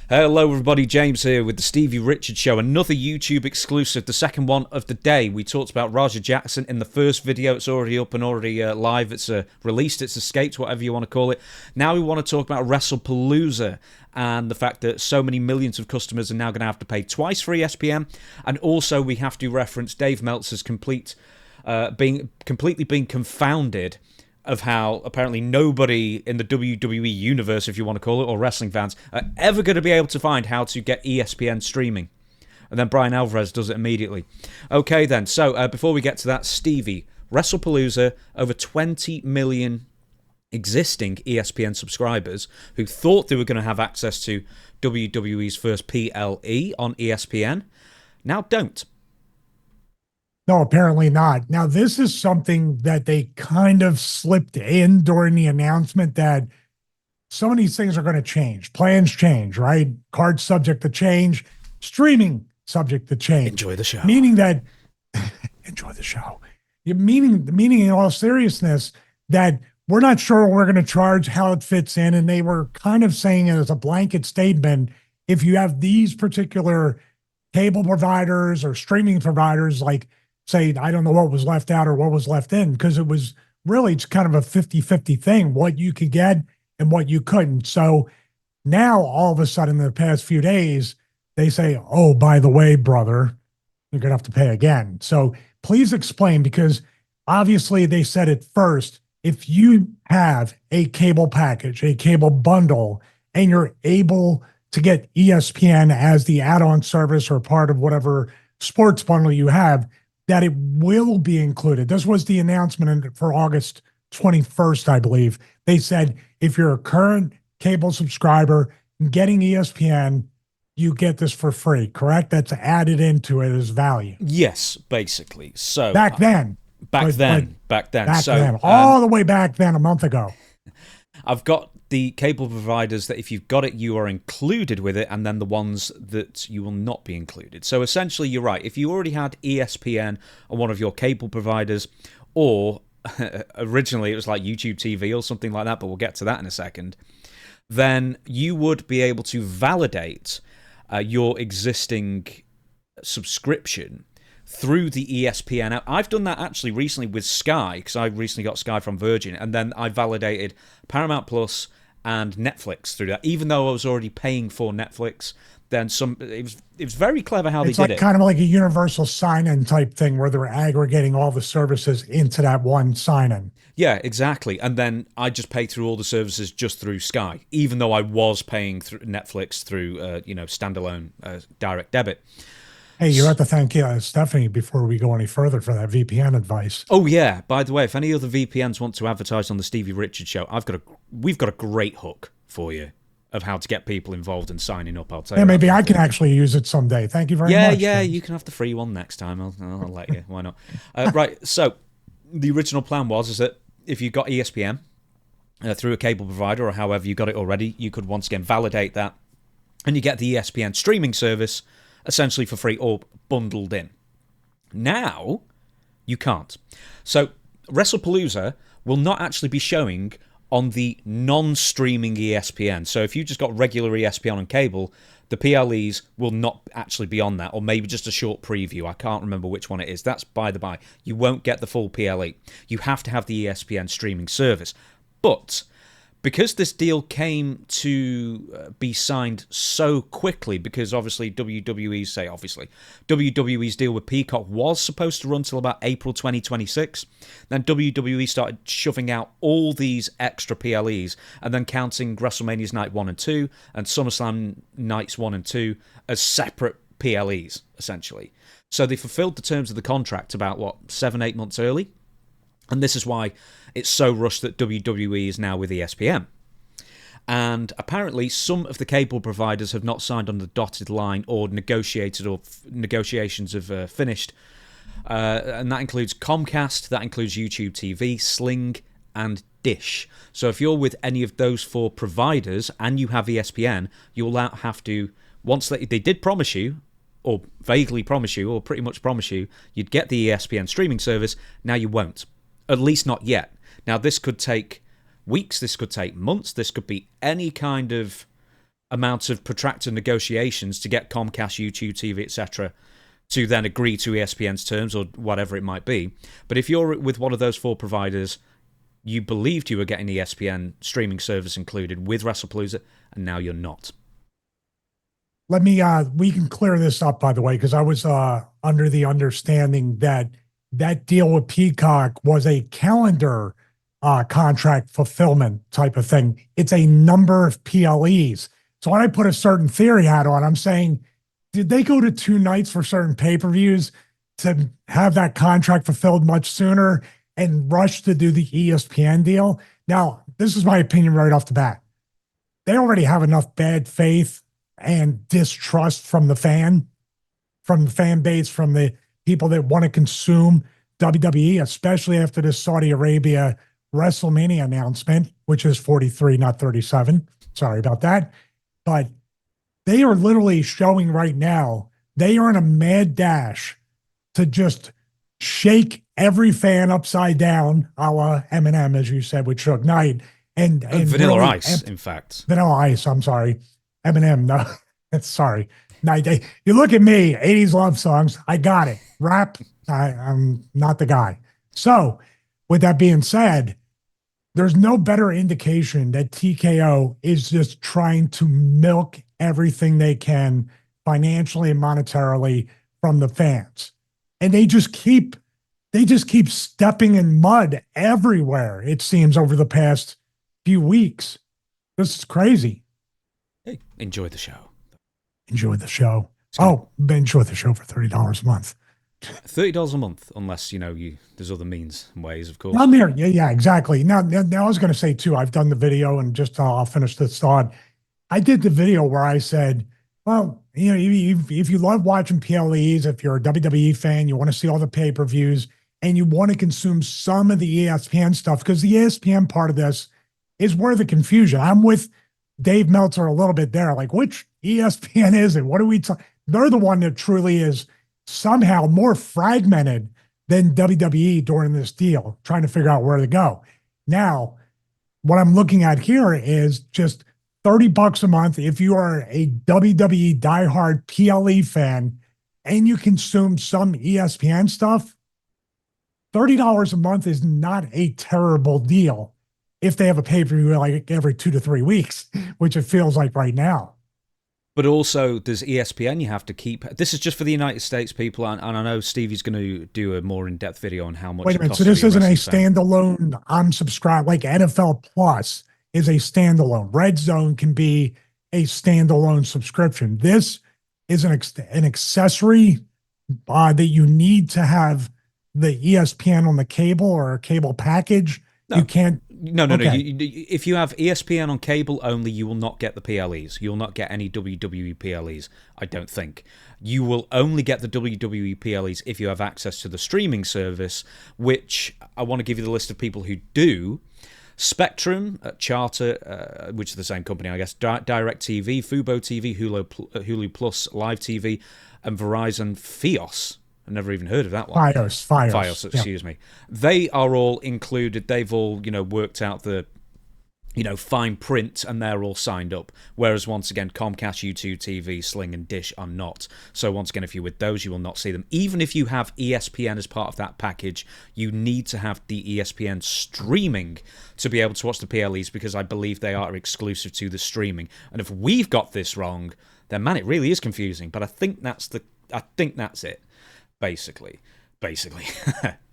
Hello everybody, James here with the Stevie Richards Show, another YouTube exclusive, the second one of the day. We talked about Raja Jackson in the first video. It's already up and already live. It's released, it's escaped, whatever you want to call it. Now we want to talk about WrestlePalooza and the fact that so many millions of customers are now going to have to pay twice for ESPN, and also we have to reference Dave Meltzer's completely being confounded of how apparently nobody in the WWE universe, if you want to call it, or wrestling fans, are ever going to be able to find how to get ESPN streaming. And then Brian Alvarez does it immediately. Okay then, so before we get to that, Stevie, WrestlePalooza, over 20 million existing ESPN subscribers who thought they were going to have access to WWE's first PLE on ESPN, now don't. No, apparently not. Now, this is something that they kind of slipped in during the announcement that some of these things are going to change. Plans change, right? Cards subject to change, streaming subject to change. Enjoy the show. Meaning that, enjoy the show. Meaning in all seriousness that we're not sure what we're going to charge, how it fits in. And they were kind of saying it as a blanket statement. If you have these particular cable providers or streaming providers, like, say, I don't know what was left out or what was left in, because it was really just kind of a 50-50 thing, what you could get and what you couldn't. So now all of a sudden in the past few days, they say, oh, by the way, brother, you're going to have to pay again. So please explain, because obviously they said it first. If you have a cable package, a cable bundle, and you're able to get ESPN as the add-on service or part of whatever sports bundle you have, that it will be included. This was the announcement for August 21st, I believe. They said if you're a current cable subscriber getting ESPN, you get this for free, correct? That's added into it as value. Yes, basically. So back then. Back then. All the way back then, a month ago. I've got the cable providers that if you've got it, you are included with it, and then the ones that you will not be included. So essentially, you're right. If you already had ESPN on one of your cable providers, or originally it was like YouTube TV or something like that, but we'll get to that in a second, then you would be able to validate your existing subscription through the ESPN app. I've done that actually recently with Sky, because I recently got Sky from Virgin, and then I validated Paramount Plus and Netflix through that, even though I was already paying for Netflix. Then it was very clever how they did it. It's kind of like a universal sign-in type thing where they're aggregating all the services into that one sign-in. Yeah, exactly. And then I just pay through all the services just through Sky, even though I was paying through Netflix through standalone direct debit. Hey, you have to thank Stephanie before we go any further for that VPN advice. Oh yeah, by the way, if any other VPNs want to advertise on the Stevie Richards Show, we've got a great hook for you of how to get people involved and signing up. I'll tell you. Yeah, maybe I can actually use it someday. Thank you very much. Yeah, you can have the free one next time. I'll let you. Why not? Right. So the original plan is that if you got ESPN through a cable provider or however you got it already, you could once again validate that, and you get the ESPN streaming service essentially for free or bundled in. Now, you can't. So, WrestlePalooza will not actually be showing on the non-streaming ESPN. So, if you just got regular ESPN on cable, the PLEs will not actually be on that, or maybe just a short preview. I can't remember which one it is. That's by the by. You won't get the full PLE. You have to have the ESPN streaming service. But because this deal came to be signed so quickly, because obviously WWE's deal with Peacock was supposed to run till about April 2026. Then WWE started shoving out all these extra PLEs and then counting WrestleMania's Night 1 and 2 and SummerSlam Nights 1 and 2 as separate PLEs, essentially. So they fulfilled the terms of the contract about, 7-8 months early? And this is why it's so rushed that WWE is now with ESPN. And apparently some of the cable providers have not signed on the dotted line or negotiated, or negotiations have finished. And that includes Comcast, that includes YouTube TV, Sling, and Dish. So if you're with any of those four providers and you have ESPN, you'll have to, once they did promise you, or vaguely promise you, or pretty much promise you, you'd get the ESPN streaming service. Now you won't. At least not yet. Now, this could take weeks, this could take months, this could be any kind of amount of protracted negotiations to get Comcast, YouTube TV, etc., to then agree to ESPN's terms or whatever it might be. But if you're with one of those 4 providers, you believed you were getting ESPN streaming service included with WrestlePalooza, and now you're not. Let me, we can clear this up, by the way, because I was under the understanding that that deal with Peacock was a calendar contract fulfillment type of thing. It's a number of PLEs. So when I put a certain theory hat on, I'm saying, did they go to 2 nights for certain pay-per-views to have that contract fulfilled much sooner and rush to do the ESPN deal? Now, this is my opinion right off the bat. They already have enough bad faith and distrust from the fan base, from the people that want to consume WWE, especially after the Saudi Arabia WrestleMania announcement, which is 43, not 37. Sorry about that. But they are literally showing right now, they are in a mad dash to just shake every fan upside down, a la Eminem, as you said, with Suge Knight. And Vanilla really, Ice, in fact. Vanilla Ice, I'm sorry. Eminem, no, sorry. You look at me, 80s love songs, I got it. Rap, I'm not the guy. So, with that being said, there's no better indication that TKO is just trying to milk everything they can financially and monetarily from the fans. And they just keep stepping in mud everywhere, it seems, over the past few weeks. This is crazy. Hey, enjoy the show. Enjoy the show. Enjoy the show for $30 a month. $30 a month, unless there's other means and ways, of course. I'm there. Yeah, exactly. Now I was going to say too, I've done the video, and just I'll finish this thought. I did the video where I said, well, if you love watching PLEs, if you're a WWE fan, you want to see all the pay-per-views, and you want to consume some of the ESPN stuff, because the ESPN part of this is where the confusion. I'm with Dave Meltzer a little bit there. Like, which ESPN is it? What are we talking? They're the one that truly is somehow more fragmented than WWE during this deal, trying to figure out where to go. Now, what I'm looking at here is just $30 a month if you are a WWE diehard PLE fan and you consume some ESPN stuff. $30 a month is not a terrible deal if they have a pay-per-view like every 2 to 3 weeks, which it feels like right now. But also, there's ESPN you have to keep. This is just for the United States, people, and I know Stevie's going to do a more in-depth video on how much. Wait a minute, so this isn't a standalone, I'm subscribed, like NFL Plus is a standalone. Red Zone can be a standalone subscription. This is an accessory that you need to have the ESPN on the cable or a cable package. No. You can't. No. If you have ESPN on cable only, you will not get the PLEs. You'll not get any WWE PLEs, I don't think. You will only get the WWE PLEs if you have access to the streaming service, which I want to give you the list of people who do. Spectrum, Charter, which is the same company, I guess, DirecTV, Fubo TV, Hulu Plus, Live TV, and Verizon Fios. I've never even heard of that one. Fios, excuse me. They are all included. They've all, worked out the, fine print, and they're all signed up. Whereas, once again, Comcast, YouTube TV, Sling, and Dish are not. So, once again, if you're with those, you will not see them. Even if you have ESPN as part of that package, you need to have the ESPN streaming to be able to watch the PLEs, because I believe they are exclusive to the streaming. And if we've got this wrong, then, man, it really is confusing. But I think that's it. Basically,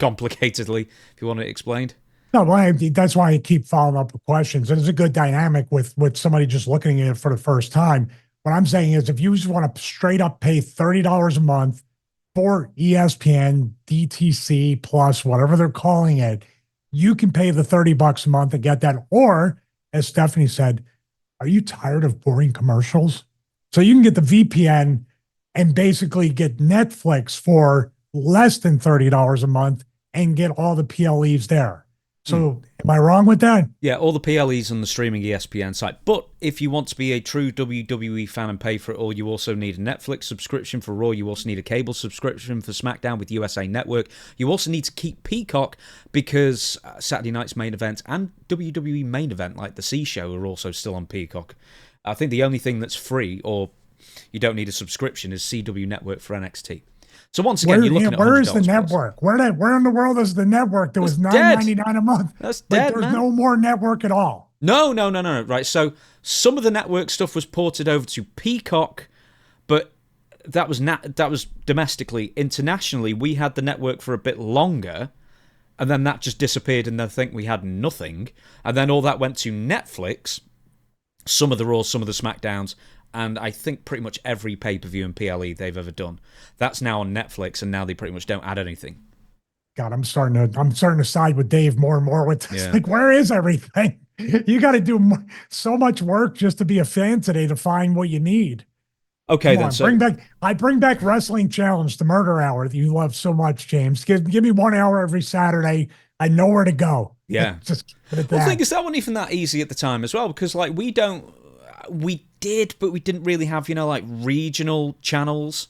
complicatedly, if you want it explained. No, that's why I keep following up with questions. And it's a good dynamic with somebody just looking at it for the first time. What I'm saying is, if you just want to straight up pay $30 a month for ESPN, DTC Plus, whatever they're calling it, you can pay the $30 a month and get that. Or, as Stephanie said, are you tired of boring commercials? So you can get the VPN and basically get Netflix for less than $30 a month and get all the PLEs there. So am I wrong with that? Yeah, all the PLEs on the streaming ESPN site. But if you want to be a true WWE fan and pay for it all, you also need a Netflix subscription for Raw. You also need a cable subscription for SmackDown with USA Network. You also need to keep Peacock, because Saturday night's main event and WWE main event, like the C Show, are also still on Peacock. I think the only thing that's free or you don't need a subscription is CW Network for NXT. So once again, you're looking at where is the $100 plus. network? Where in the world is the network? There was $9.99 a month. That's but dead, there's man. no more network at all. No. Right. So some of the network stuff was ported over to Peacock, but that was domestically. Internationally, we had the network for a bit longer, and then that just disappeared, and I think we had nothing. And then all that went to Netflix, some of the Raws, some of the SmackDowns, and I think pretty much every pay-per-view and PLE they've ever done. That's now on Netflix, and now they pretty much don't add anything. God, I'm starting to side with Dave more and more with this. Yeah. Like, where is everything? You got to do so much work just to be a fan today to find what you need. Okay, then. So bring back Wrestling Challenge, the Murder Hour that you love so much, James. Give me 1 hour every Saturday. I know where to go. Yeah. Just put it Well, the that. thing is, that wasn't even that easy at the time as well, because like we did, but we didn't really have, like regional channels.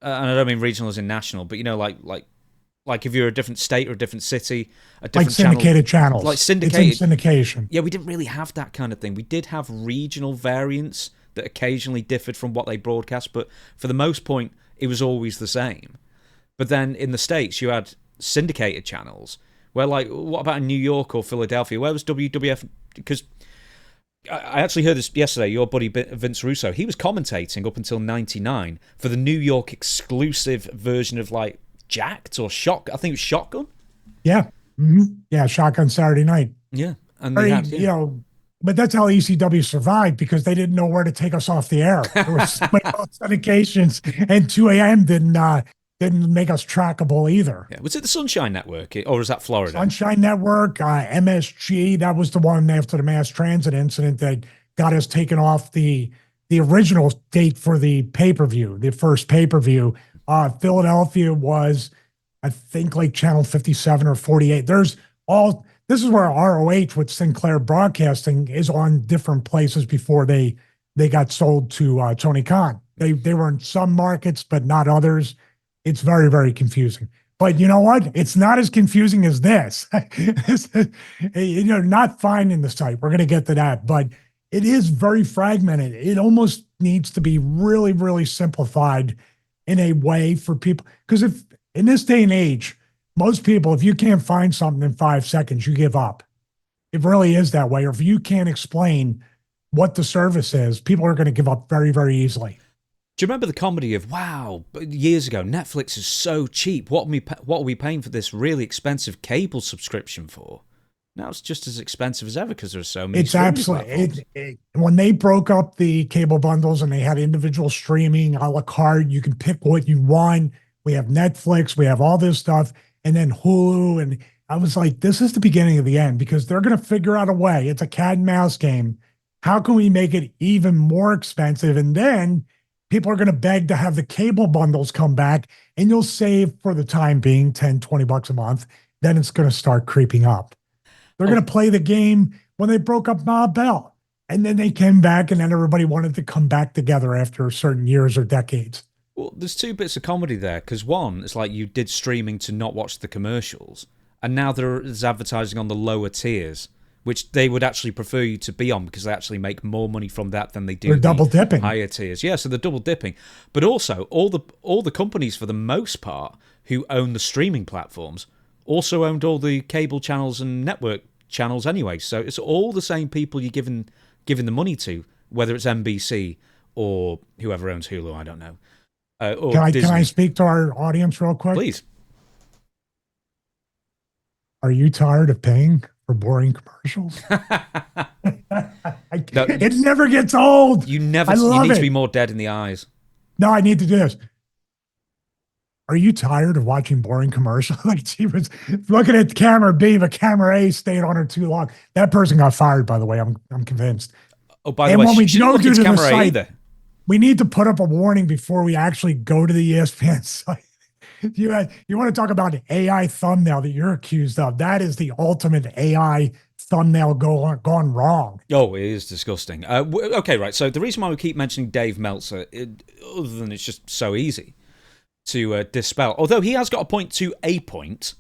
And I don't mean regional as in national, but like if you're a different state or a different city, a different syndicated channels. Like syndicated. It's in syndication. Yeah, we didn't really have that kind of thing. We did have regional variants that occasionally differed from what they broadcast, but for the most point, it was always the same. But then in the States, you had syndicated channels where, like, what about in New York or Philadelphia? Where was WWF? Because I actually heard this yesterday. Your buddy Vince Russo, he was commentating up until '99 for the New York exclusive version of like Jacked or Shock. I think it was Shotgun. Yeah, mm-hmm. Yeah, Shotgun Saturday Night. Yeah, and they had, but that's how ECW survived because they didn't know where to take us off the air. There were so many authentications, and 2 a.m. didn't make us trackable either. Yeah. Was it the Sunshine Network or was that Florida? Sunshine Network, MSG. That was the one after the mass transit incident that got us taken off the original date for the pay-per-view, the first pay-per-view. Philadelphia was, I think, like channel 57 or 48. This is where ROH with Sinclair Broadcasting is on different places before they got sold to Tony Khan. They were in some markets, but not others. It's very, very confusing. But you know what? It's not as confusing as this. Not finding the site. We're going to get to that. But it is very fragmented. It almost needs to be really, really simplified in a way for people. Because if in this day and age, most people, if you can't find something in 5 seconds, you give up. It really is that way. Or if you can't explain what the service is, people are going to give up very, very easily. Do you remember the comedy of, wow, years ago, Netflix is so cheap. What are we paying for this really expensive cable subscription for? Now it's just as expensive as ever because there's so many. It's absolutely. When they broke up the cable bundles and they had individual streaming, a la carte, you can pick what you want. We have Netflix, we have all this stuff, and then Hulu. And I was like, this is the beginning of the end because they're going to figure out a way. It's a cat and mouse game. How can we make it even more expensive? And then people are going to beg to have the cable bundles come back, and you'll save for the time being $10-20 a month. Then it's going to start creeping up. They're going to play the game when they broke up Ma Bell, and then they came back, and then everybody wanted to come back together after certain years or decades. Well, there's two bits of comedy there, because one, it's like you did streaming to not watch the commercials, and now there's advertising on the lower tiers, which they would actually prefer you to be on because they actually make more money from that than they do. They're double dipping. Higher tiers. Yeah, so they're double dipping. But also, all the companies, for the most part, who own the streaming platforms, also owned all the cable channels and network channels anyway. So it's all the same people you're giving the money to, whether it's NBC or whoever owns Hulu, I don't know. Or can I speak to our audience real quick? Please. Are you tired of paying for boring commercials? It never gets old. You need to be more dead in the eyes. No, I need to do this. Are you tired of watching boring commercials? Like she was looking at camera B, but camera A stayed on her too long. That person got fired, by the way. I'm convinced. Oh, by the way, she didn't look at camera A either. We need to put up a warning before we actually go to the ESPN site. You want to talk about an AI thumbnail that you're accused of? That is the ultimate AI thumbnail gone wrong. Oh, it is disgusting. Okay, right. So the reason why we keep mentioning Dave Meltzer, other than it's just so easy to dispel, although he has got a point to a point,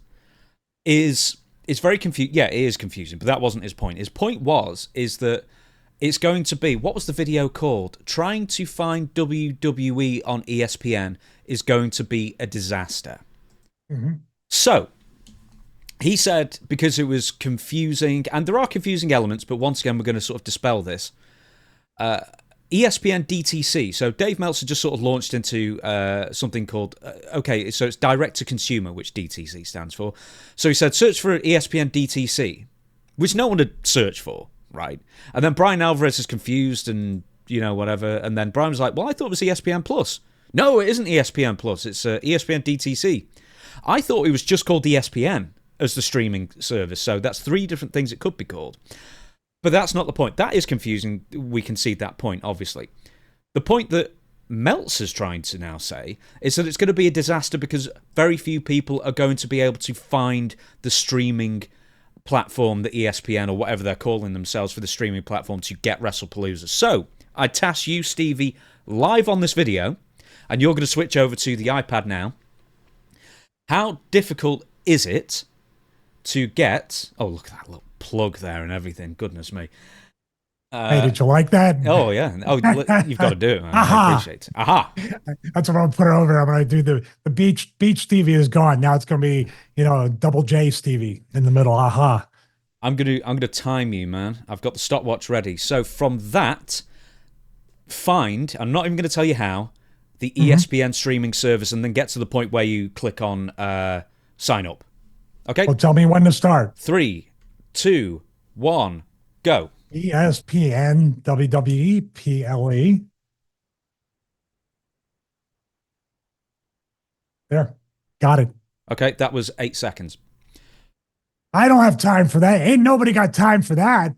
is very confusing. Yeah, it is confusing, but that wasn't his point. His point is that It's going to be, what was the video called? Trying to find WWE on ESPN is going to be a disaster. Mm-hmm. So, he said, because it was confusing, and there are confusing elements, but once again, we're going to sort of dispel this. ESPN DTC. So Dave Meltzer just sort of launched into something called, so it's direct to consumer, which DTC stands for. So he said, search for ESPN DTC, which no one had searched for, right? And then Brian Alvarez is confused and, whatever. And then Brian was like, well, I thought it was ESPN Plus. No, it isn't ESPN Plus. It's ESPN DTC. I thought it was just called ESPN as the streaming service. So that's 3 different things it could be called. But that's not the point. That is confusing. We concede that point, obviously. The point that Meltzer's trying to now say is that it's going to be a disaster because very few people are going to be able to find the streaming platform, the ESPN or whatever they're calling themselves for the streaming platform to get WrestlePalooza. So I task you, Stevie, live on this video, and you're going to switch over to the iPad now. How difficult is it to get... Oh, look at that little plug there and everything. Goodness me. Hey, did you like that? Oh, yeah. Oh, you've got to do it, man. I appreciate it. Aha. That's what I'm going to put it over. I'm going to do the beach Stevie is gone. Now it's going to be, double J Stevie in the middle. Aha. I'm going to time you, man. I've got the stopwatch ready. So from that, find, I'm not even going to tell you how, the ESPN streaming service and then get to the point where you click on sign up. Okay? Well, tell me when to start. 3, 2, 1, go. ESPN WWE PLE. There. Got it. Okay, that was 8 seconds. I don't have time for that. Ain't nobody got time for that.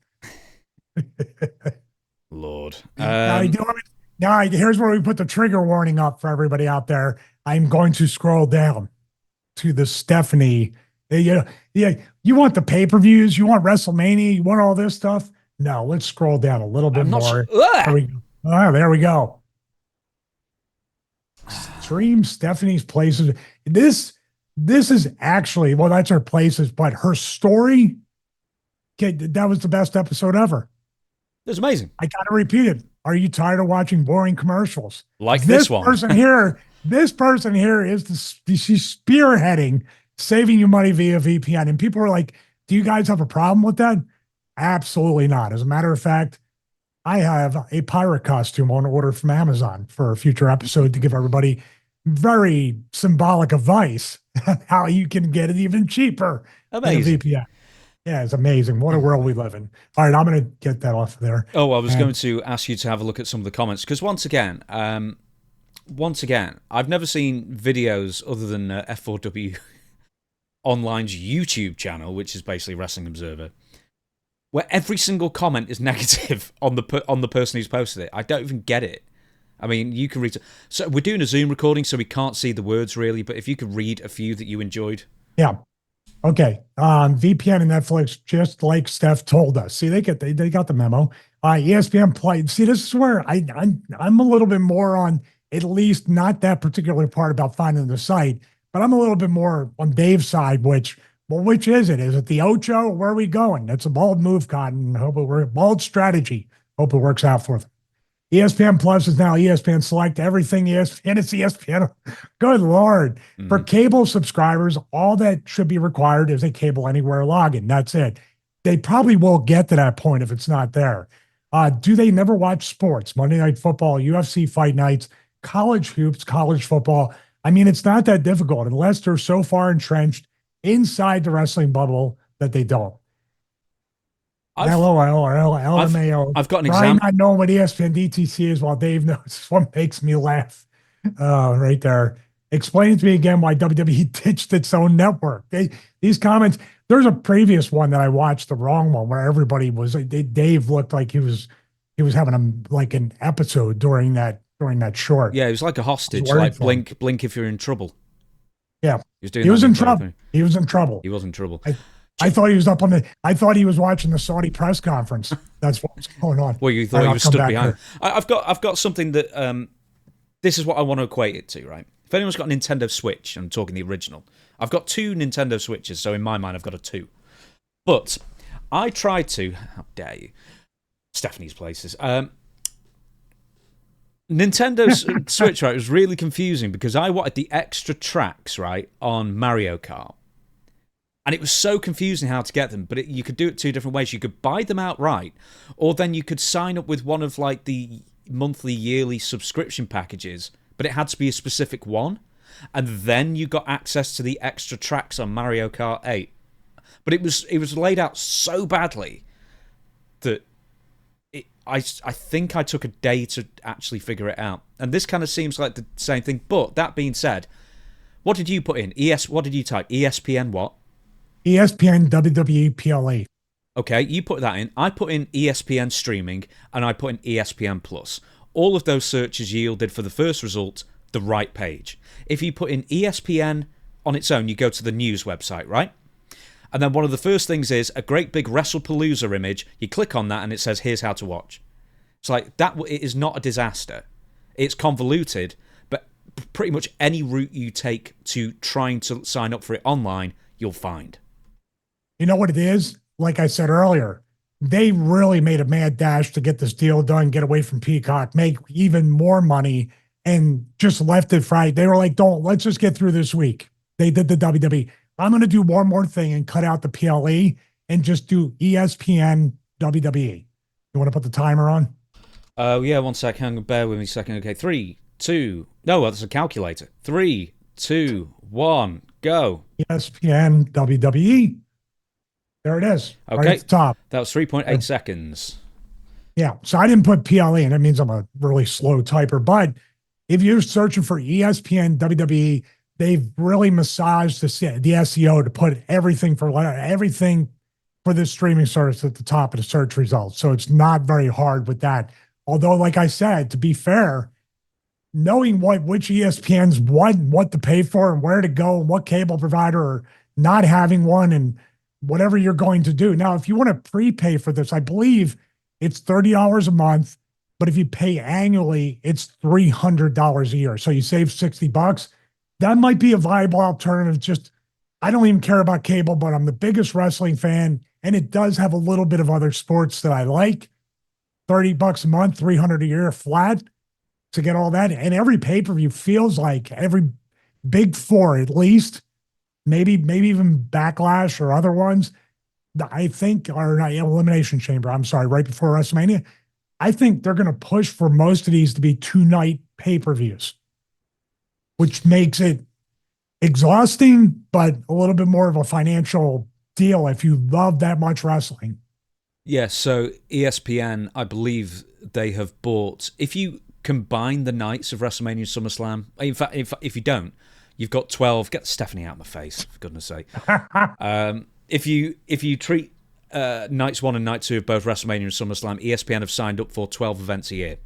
Lord. Now, here's where we put the trigger warning up for everybody out there. I'm going to scroll down to the Stephanie. You want the pay-per-views? You want WrestleMania? You want all this stuff? No, let's scroll down a little bit more. There we go. There we go. Stream Stephanie's Places. This is actually, well, that's her Places, but her story, that was the best episode ever. It was amazing. I got to repeat it. Are you tired of watching boring commercials? Like this one. This person here is she's spearheading saving you money via VPN. And people are like, do you guys have a problem with that? Absolutely not. As a matter of fact, I have a pirate costume on order from Amazon for a future episode to give everybody very symbolic advice on how you can get it even cheaper. Amazing. VPN. Yeah, it's amazing. What a world we live in. All right, I'm going to get that off of there. Oh, I was going to ask you to have a look at some of the comments because once again, I've never seen videos other than F4W Online's YouTube channel, which is basically Wrestling Observer, where every single comment is negative on the person who's posted it. I don't even get it. I mean, you can read. So we're doing a Zoom recording, so we can't see the words really. But if you could read a few that you enjoyed, yeah. Okay. VPN and Netflix, just like Steph told us. See, they got the memo. ESPN Play. See, this is where I'm a little bit more on at least not that particular part about finding the site, but I'm a little bit more on Dave's side. Which is it? Is it the Ocho? Where are we going? That's a bold move, Cotton. Bold strategy. Hope it works out for them. ESPN Plus is now ESPN Select. Everything ESPN is ESPN. Good Lord. Mm-hmm. For cable subscribers, all that should be required is a Cable Anywhere login. That's it. They probably will get to that point if it's not there. Do they never watch sports? Monday Night Football, UFC Fight Nights, college hoops, college football. I mean, it's not that difficult unless they're so far entrenched inside the wrestling bubble that they don't. LMAO. I've got an Brian example. Not knowing what ESPN DTC is while Dave knows is what makes me laugh. Right there. Explain to me again why WWE ditched its own network. These comments, there's a previous one that I watched, the wrong one, where everybody was, Dave looked like he was having an episode during that short. Yeah, it was like a hostage, like blink if you're in trouble. Yeah. He was in trouble. He was in trouble. I thought he was I thought he was watching the Saudi press conference. That's what was going on. Well, you thought he was stood behind. I've got something that this is what I want to equate it to, right? If anyone's got a Nintendo Switch, I'm talking the original. I've got 2 Nintendo Switches, so in my mind I've got a 2. But I tried to, how dare you? Stephanie's places. Nintendo's Switch, right, was really confusing because I wanted the extra tracks, right, on Mario Kart. And it was so confusing how to get them, but you could do it two different ways. You could buy them outright, or then you could sign up with one of like the monthly, yearly subscription packages, but it had to be a specific one. And then you got access to the extra tracks on Mario Kart 8. But it was laid out so badly that I think I took a day to actually figure it out. And this kind of seems like the same thing. But that being said, what did you put in? What did you type? ESPN what? ESPN WWE PLE. Okay, you put that in. I put in ESPN streaming, and I put in ESPN Plus. All of those searches yielded for the first result the right page. If you put in ESPN on its own, you go to the news website, right? And then one of the first things is a great big WrestlePalooza image. You click on that, and it says, here's how to watch. It's like, that it is not a disaster. It's convoluted, but pretty much any route you take to trying to sign up for it online, you'll find. You know what it is? Like I said earlier, they really made a mad dash to get this deal done, get away from Peacock, make even more money, and just left it right. They were like, let's just get through this week. They did the WWE. I'm going to do one more thing and cut out the PLE and just do ESPN WWE. You want to put the timer on? Yeah, 1 sec. Hang on, bear with me a second. Okay, 3, 2. No, that's a calculator. 3, 2, 1, go. ESPN WWE. There it is. Okay. Right at the top. That was 3.8 seconds. Yeah. So I didn't put PLE, and that means I'm a really slow typer. But if you're searching for ESPN WWE, they've really massaged the SEO to put everything for this streaming service at the top of the search results. So it's not very hard with that. Although, like I said, to be fair, knowing which ESPNs what to pay for and where to go and what cable provider or not having one and whatever you're going to do. Now, if you want to prepay for this, I believe it's $30 a month, but if you pay annually, it's $300 a year. So you save $60. That might be a viable alternative. I don't even care about cable, but I'm the biggest wrestling fan, and it does have a little bit of other sports that I like. $30 a month, $300 a year flat to get all that. And every pay-per-view feels like every big four at least, maybe even Backlash or other ones, I think, or not, Elimination Chamber, I'm sorry, right before WrestleMania. I think they're going to push for most of these to be 2-night pay-per-views, which makes it exhausting, but a little bit more of a financial deal if you love that much wrestling. Yeah, so ESPN, I believe they have bought, if you combine the nights of WrestleMania and SummerSlam, in fact, if you don't, you've got 12. Get Stephanie out of my face, for goodness sake. If you treat nights 1 and night 2 of both WrestleMania and SummerSlam, ESPN have signed up for 12 events a year.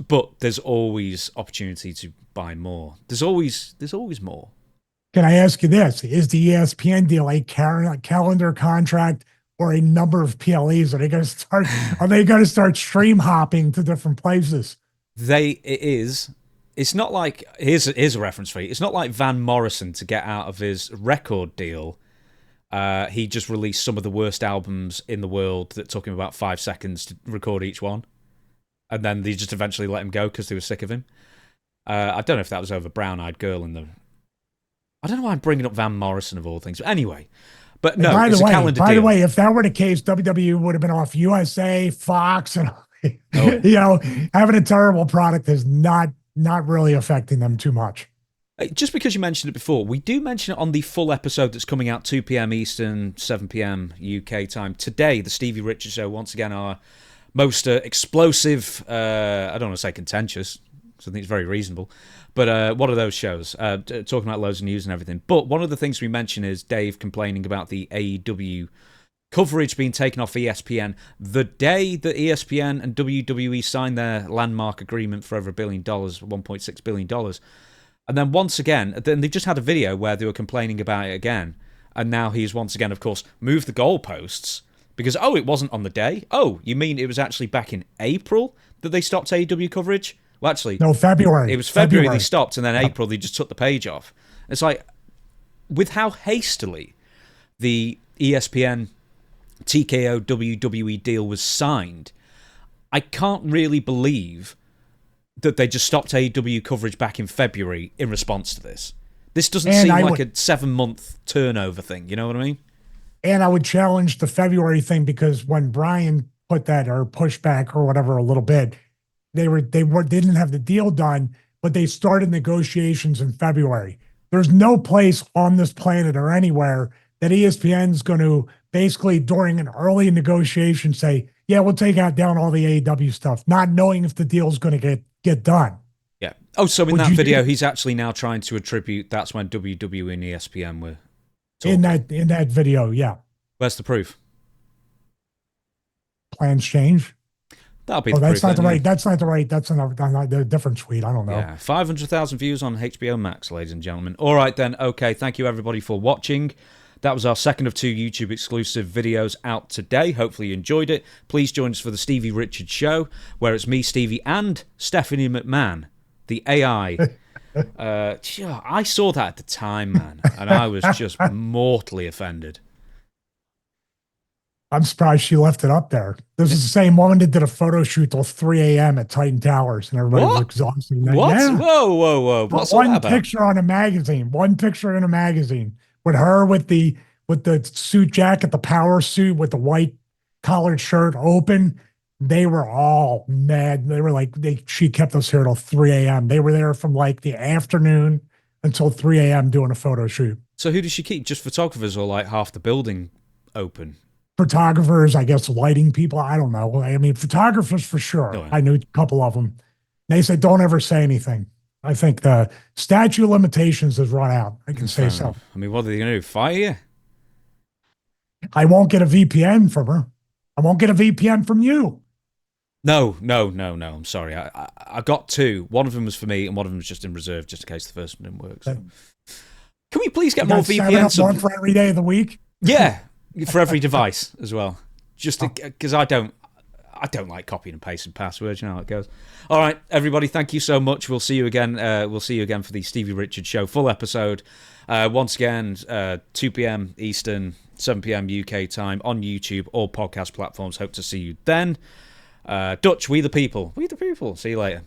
But there's always opportunity to buy more. There's always more. Can I ask you this? Is the ESPN deal a calendar contract or a number of PLEs? Are they going to start stream hopping to different places? It is. It's not like, here's a reference for you. It's not like Van Morrison to get out of his record deal. He just released some of the worst albums in the world that took him about 5 seconds to record each one. And then they just eventually let him go because they were sick of him. I don't know if that was over Brown Eyed Girl in the... I don't know why I'm bringing up Van Morrison of all things. But anyway, but no, it's a calendar deal. By the way, if that were the case, WWE would have been off USA, Fox, and having a terrible product is not really affecting them too much. Just because you mentioned it before, we do mention it on the full episode that's coming out 2 p.m. Eastern, 7 p.m. UK time. Today, the Stevie Richards Show, once again, our most explosive, I don't want to say contentious, because I think it's very reasonable, but one of those shows, talking about loads of news and everything. But one of the things we mention is Dave complaining about the AEW coverage being taken off ESPN the day that ESPN and WWE signed their landmark agreement for over $1 billion, $1.6 billion. And then once again, then they've just had a video where they were complaining about it again. And now he's once again, of course, moved the goalposts because, it wasn't on the day. Oh, you mean it was actually back in April that they stopped AEW coverage? Well, actually, no, February. It was February they stopped, and then April they just took the page off. It's like, with how hastily the ESPN TKO WWE deal was signed, I can't really believe that they just stopped AEW coverage back in February in response to this. This doesn't seem like a 7-month turnover thing, you know what I mean? And I would challenge the February thing, because when Brian put that, or pushed back or whatever a little bit, they didn't have the deal done, but they started negotiations in February. There's no place on this planet or anywhere that ESPN's going to basically during an early negotiation say, yeah, we'll take down all the AEW stuff, not knowing if the deal's going to get done. Yeah. Oh, so in that video, he's actually now trying to attribute that's when WWE and ESPN were talking. In that video, yeah. Where's the proof? Plans change. That'll be the proof. That's not the right. That's a different tweet. I don't know. Yeah, 500,000 views on HBO Max, ladies and gentlemen. All right then. Okay, thank you everybody for watching. That was our second of 2 YouTube exclusive videos out today. Hopefully you enjoyed it. Please join us for the Stevie Richards Show, where it's me, Stevie, and Stephanie McMahon, the AI. I saw that at the time, man, and I was just mortally offended. I'm surprised she left it up there. This is the same woman that did a photo shoot till 3 a.m. at Titan Towers, and everybody was exhausted. What? Yeah. Whoa. What's one that about? picture on a magazine. One picture in a magazine with her with the suit jacket, the power suit with the white collared shirt open. They were all mad. They were like, she kept us here till 3 a.m. They were there from like the afternoon until 3 a.m. doing a photo shoot. So who does she keep? Just photographers, or like half the building open? Photographers, I guess, lighting people. I don't know. I mean, photographers for sure. Oh. I knew a couple of them. They said, don't ever say anything. I think the statute of limitations has run out. I can say so. I mean, what are they going to do? Fire you? I won't get a VPN from her. I won't get a VPN from you. No. I'm sorry. I got 2. One of them was for me, and one of them was just in reserve, just in case the first one didn't work. So. Can we please get more VPNs? One for every day of the week? Yeah, for every device as well. Just because I don't like copying and pasting passwords. You know how it goes. All right, everybody. Thank you so much. We'll see you again. We'll see you again for the Stevie Richards Show full episode. Once again, 2 p.m. Eastern, 7 p.m. UK time on YouTube or podcast platforms. Hope to see you then. Dutch, we the people. See you later.